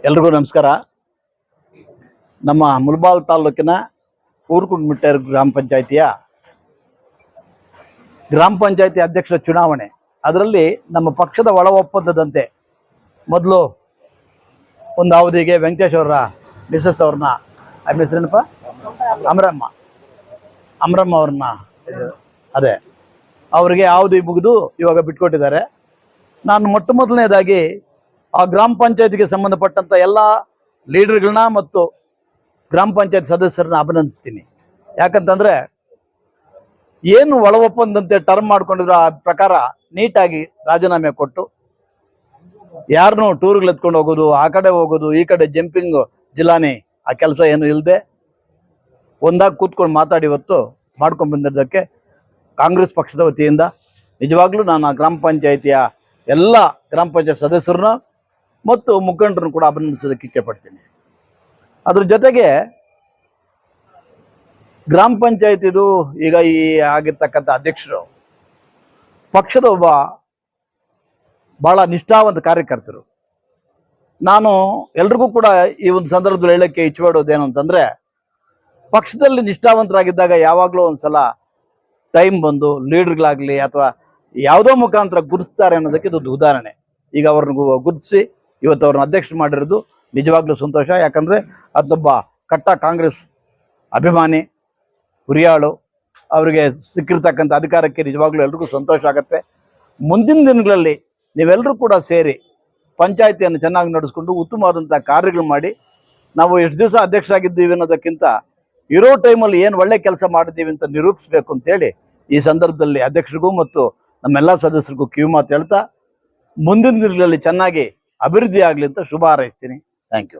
ಎಲ್ರಿಗೂ ನಮಸ್ಕಾರ. ನಮ್ಮ ಮುಳಬಾಗಿಲು ತಾಲೂಕಿನ ಊರುಕುಂಟಮಿಟ್ಟೆ ಗ್ರಾಮ ಪಂಚಾಯಿತಿ ಅಧ್ಯಕ್ಷರ ಚುನಾವಣೆ. ಅದರಲ್ಲಿ ನಮ್ಮ ಪಕ್ಷದ ಒಳ ಒಪ್ಪಂದದಂತೆ ಮೊದಲು ಒಂದು ಅವಧಿಗೆ ವೆಂಕಟೇಶ್ ಅವರ ಮಿಸಸ್ ಅವ್ರನ್ನ ಹೆಸರೇನಪ್ಪ ಅಮರಮ್ಮ ಅವ್ರನ್ನ ಅವರಿಗೆ ಅವಧಿ ಮುಗಿದು ಇವಾಗ ಬಿಟ್ಕೊಟ್ಟಿದ್ದಾರೆ. ನಾನು ಮೊಟ್ಟ ಮೊದಲನೇದಾಗಿ ಆ ಗ್ರಾಮ ಪಂಚಾಯತಿಗೆ ಸಂಬಂಧಪಟ್ಟಂಥ ಎಲ್ಲ ಲೀಡರ್ಗಳನ್ನ ಮತ್ತು ಗ್ರಾಮ ಪಂಚಾಯತ್ ಸದಸ್ಯರನ್ನ ಅಭಿನಂದಿಸ್ತೀನಿ. ಯಾಕಂತಂದರೆ ಏನು ಒಳ ಒಪ್ಪಂದಂತೆ ಟರ್ಮ್ ಮಾಡ್ಕೊಂಡಿದ್ರು ಆ ಪ್ರಕಾರ ನೀಟಾಗಿ ರಾಜೀನಾಮೆ ಕೊಟ್ಟು ಯಾರನ್ನೂ ಟೂರ್ಗಳು ಎತ್ಕೊಂಡು ಹೋಗೋದು, ಆ ಕಡೆ ಹೋಗೋದು, ಈ ಕಡೆ ಜಂಪಿಂಗ್ ಜಿಲ್ಲಾನಿ ಆ ಕೆಲಸ ಏನು ಇಲ್ಲದೆ ಒಂದಾಗಿ ಕೂತ್ಕೊಂಡು ಮಾತಾಡಿ ಇವತ್ತು ಮಾಡ್ಕೊಂಡು ಬಂದಿರೋದಕ್ಕೆ ಕಾಂಗ್ರೆಸ್ ಪಕ್ಷದ ವತಿಯಿಂದ ನಿಜವಾಗ್ಲೂ ನಾನು ಆ ಗ್ರಾಮ ಪಂಚಾಯಿತಿಯ ಎಲ್ಲ ಗ್ರಾಮ ಪಂಚಾಯತ್ ಸದಸ್ಯರನ್ನ ಮತ್ತು ಮುಖಂಡರನ್ನು ಕೂಡ ಅಭಿನಂದಿಸೋದಕ್ಕೆ ಇಚ್ಛೆಪಡ್ತೀನಿ. ಅದ್ರ ಜೊತೆಗೆ ಗ್ರಾಮ ಪಂಚಾಯತಿದು ಈಗ ಈ ಆಗಿರ್ತಕ್ಕಂಥ ಅಧ್ಯಕ್ಷರು ಪಕ್ಷದ ಒಬ್ಬ ಬಹಳ ನಿಷ್ಠಾವಂತ ಕಾರ್ಯಕರ್ತರು. ನಾನು ಎಲ್ರಿಗೂ ಕೂಡ ಈ ಒಂದು ಸಂದರ್ಭದಲ್ಲಿ ಹೇಳಕ್ಕೆ ಇಚ್ಛೆಪಡೋದೇನು ಅಂತಂದರೆ, ಪಕ್ಷದಲ್ಲಿ ನಿಷ್ಠಾವಂತರಾಗಿದ್ದಾಗ ಯಾವಾಗಲೂ ಒಂದ್ಸಲ ಟೈಮ್ ಬಂದು ಲೀಡರ್ಗಳಾಗಲಿ ಅಥವಾ ಯಾವುದೋ ಮುಖಾಂತರ ಗುರುತಿಸ್ತಾರೆ ಅನ್ನೋದಕ್ಕೆ ಇದೊಂದು ಉದಾಹರಣೆ. ಈಗ ಅವ್ರನ್ನ ಗುರುತಿಸಿ ಇವತ್ತು ಅವ್ರನ್ನ ಅಧ್ಯಕ್ಷರು ಮಾಡಿರೋದು ನಿಜವಾಗ್ಲೂ ಸಂತೋಷ. ಯಾಕಂದರೆ ಅದೊಬ್ಬ ಕಟ್ಟ ಕಾಂಗ್ರೆಸ್ ಅಭಿಮಾನಿ, ಹುರಿಯಾಳು, ಅವರಿಗೆ ಸಿಕ್ಕಿರ್ತಕ್ಕಂಥ ಅಧಿಕಾರಕ್ಕೆ ನಿಜವಾಗ್ಲೂ ಎಲ್ರಿಗೂ ಸಂತೋಷ ಆಗುತ್ತೆ. ಮುಂದಿನ ದಿನಗಳಲ್ಲಿ ನೀವೆಲ್ಲರೂ ಕೂಡ ಸೇರಿ ಪಂಚಾಯಿತಿಯನ್ನು ಚೆನ್ನಾಗಿ ನಡೆಸ್ಕೊಂಡು ಉತ್ತಮವಾದಂಥ ಕಾರ್ಯಗಳು ಮಾಡಿ, ನಾವು ಎಷ್ಟು ದಿವಸ ಅಧ್ಯಕ್ಷರಾಗಿದ್ದೀವಿ ಅನ್ನೋದಕ್ಕಿಂತ ಇರೋ ಟೈಮಲ್ಲಿ ಏನು ಒಳ್ಳೆ ಕೆಲಸ ಮಾಡಿದ್ದೀವಿ ಅಂತ ನಿರೂಪಿಸಬೇಕು ಅಂತೇಳಿ ಈ ಸಂದರ್ಭದಲ್ಲಿ ಅಧ್ಯಕ್ಷರಿಗೂ ಮತ್ತು ನಮ್ಮೆಲ್ಲ ಸದಸ್ಯರಿಗೂ ಕಿವಿಮಾತು ಹೇಳ್ತಾ ಮುಂದಿನ ದಿನಗಳಲ್ಲಿ ಚೆನ್ನಾಗಿ ಅಭಿವೃದ್ಧಿ ಆಗಲಿ ಅಂತ ಶುಭ ಹಾರೈಸ್ತೀನಿ. Thank you.